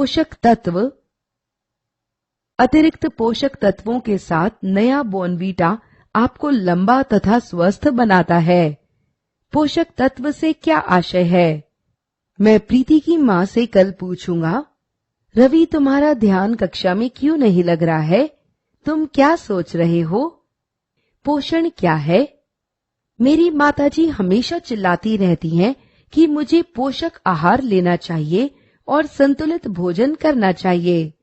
पोषक तत्व। अतिरिक्त पोषक तत्वों के साथ नया बॉर्नवीटा आपको लंबा तथा स्वस्थ बनाता है। पोषक तत्व से क्या आशय है? मैं प्रीति की माँ से कल पूछूंगा, रवि तुम्हारा ध्यान कक्षा में क्यों नहीं लग रहा है? तुम क्या सोच रहे हो? पोषण क्या है? मेरी माताजी हमेशा चिल्लाती रहती हैं कि मुझे पोषक आहार लेना चाहिए और संतुलित भोजन करना चाहिए।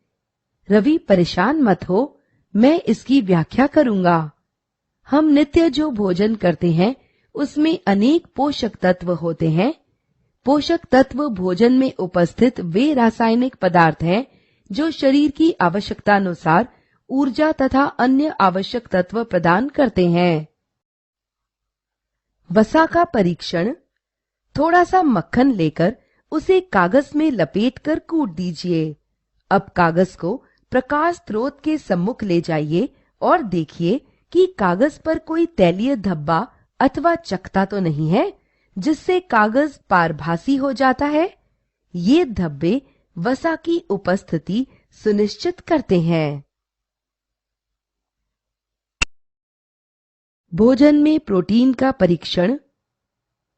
रवि परेशान मत हो, मैं इसकी व्याख्या करूंगा। हम नित्य जो भोजन करते हैं उसमें अनेक पोषक तत्व होते हैं। पोषक तत्व भोजन में उपस्थित वे रासायनिक पदार्थ हैं जो शरीर की आवश्यकता अनुसार ऊर्जा तथा अन्य आवश्यक तत्व प्रदान करते हैं। वसा का परीक्षण। थोड़ा सा मक्खन लेकर उसे कागज में लपेटकर कूट दीजिए। अब कागज को प्रकाश स्रोत के सम्मुख ले जाइए और देखिए कि कागज पर कोई तैलीय धब्बा अथवा चकता तो नहीं है जिससे कागज पारभासी हो जाता है। ये धब्बे वसा की उपस्थिति सुनिश्चित करते हैं। भोजन में प्रोटीन का परीक्षण।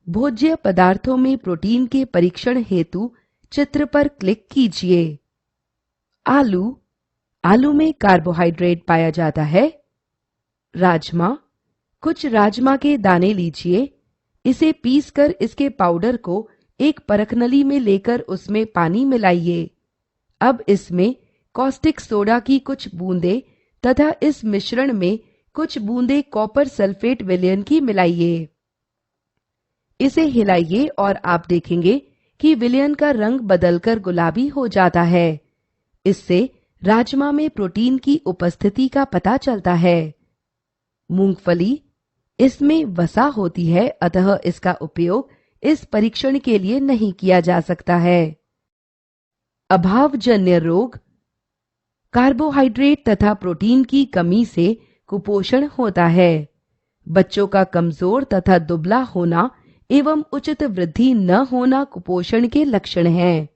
भोज्य पदार्थों में प्रोटीन के परीक्षण हेतु चित्र पर क्लिक कीजिए। आलू। आलू में कार्बोहाइड्रेट पाया जाता है। राजमा। कुछ राजमा के दाने लीजिए, इसे पीसकर इसके पाउडर को एक परखनली में लेकर उसमें पानी मिलाइए। अब इसमें कॉस्टिक सोडा की कुछ बूंदें तथा इस मिश्रण में कुछ बूंदें कॉपर सल्फेट विलयन की मिलाइए। इसे हिलाइए और आप देखेंगे कि विलयन का रंग बदलकर गुलाबी हो जाता है। इससे राजमा में प्रोटीन की उपस्थिति का पता चलता है। मूंगफली। इसमें वसा होती है, अतः इसका उपयोग इस परीक्षण के लिए नहीं किया जा सकता है। अभावजन्य रोग। कार्बोहाइड्रेट तथा प्रोटीन की कमी से कुपोषण होता है। बच्चों का कमजोर तथा दुबला होना एवं उचित वृद्धि न होना कुपोषण के लक्षण हैं।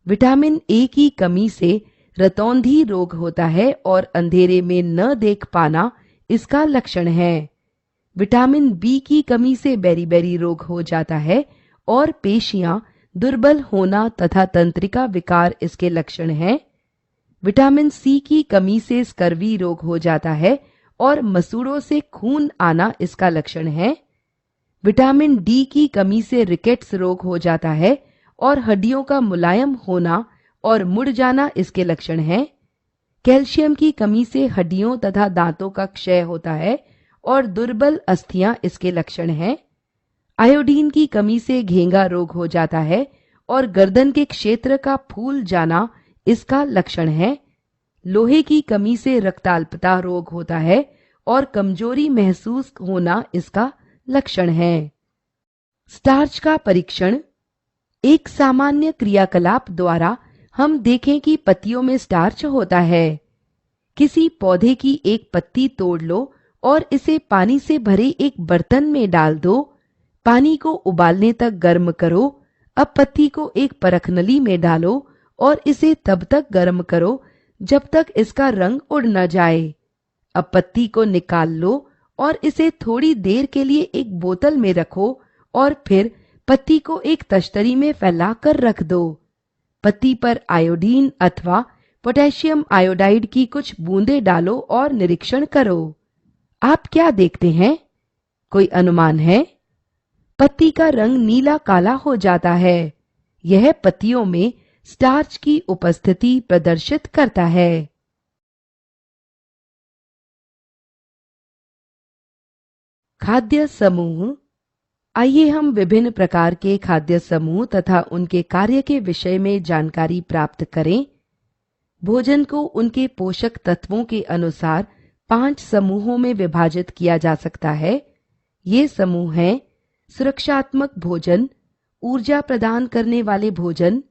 विटामिन ए की कमी से रतौंधी रोग होता है और अंधेरे में न देख पाना इसका लक्षण है। विटामिन बी की कमी से बेरी-बेरी रोग हो जाता है और पेशियां दुर्बल होना तथा तंत्रिका विकार इसके लक्षण हैं। विटामिन सी की कमी से स्कर्वी रोग हो जाता है और मसूड़ों से खून आना इसका लक्षण है। विटामिन डी की कमी से रिकेट्स रोग हो जाता है और हड्डियों का मुलायम होना और मुड़ जाना इसके लक्षण हैं। कैल्शियम की कमी से हड्डियों तथा दांतों का क्षय होता है और दुर्बल अस्थियां इसके लक्षण हैं। आयोडीन की कमी से घेंगा रोग हो जाता है और गर्दन के क्षेत्र का फूल जाना इसका लक्षण है। लोहे की कमी से रक्ताल्पता रोग होता है और कमजोरी महसूस होना इसका लक्षण है। स्टार्च का परीक्षण। एक सामान्य क्रियाकलाप द्वारा हम देखें कि पत्तियों में स्टार्च होता है। किसी पौधे की एक पत्ती तोड़ लो और इसे पानी से भरे एक बर्तन में डाल दो। पानी को उबालने तक गर्म करो। अब पत्ती को एक परखनली में डालो और इसे तब तक गर्म करो जब तक इसका रंग उड़ न जाए। अब पत्ती को निकाल लो और इसे थोड़ी देर के लिए एक बोतल में रखो और फिर पत्ती को एक तश्तरी में फैलाकर रख दो। पत्ती पर आयोडीन अथवा पोटेशियम आयोडाइड की कुछ बूंदें डालो और निरीक्षण करो। आप क्या देखते हैं? कोई अनुमान है? पत्ती का रंग नीला काला हो जाता है। यह पत्तियों में स्टार्च की उपस्थिति प्रदर्शित करता है। खाद्य समूह। आइए हम विभिन्न प्रकार के खाद्य समूह तथा उनके कार्य के विषय में जानकारी प्राप्त करें। भोजन को उनके पोषक तत्वों के अनुसार 5 समूहों में विभाजित किया जा सकता है। ये समूह हैं सुरक्षात्मक भोजन, ऊर्जा प्रदान करने वाले भोजन,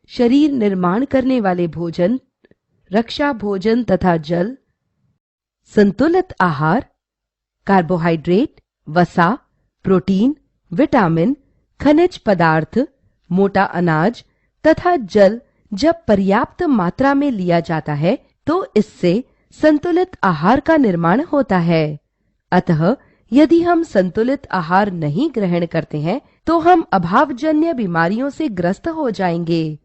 शरीर निर्माण करने वाले भोजन, रक्षा भोजन तथा जल, संतुलित आहार, कार्बोहाइड्रेट, वसा, प्रोटीन, विटामिन, खनिज पदार्थ, मोटा अनाज तथा जल जब पर्याप्त मात्रा में लिया जाता है तो इससे संतुलित आहार का निर्माण होता है। अतः यदि हम संतुलित आहार नहीं ग्रहण करते हैं तो हम अभावजन्य बीमारियों से ग्रस्त हो जाएंगे।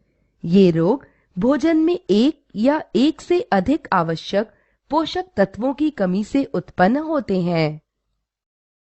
ये रोग भोजन में एक या एक से अधिक आवश्यक पोषक तत्वों की कमी से उत्पन्न होते हैं।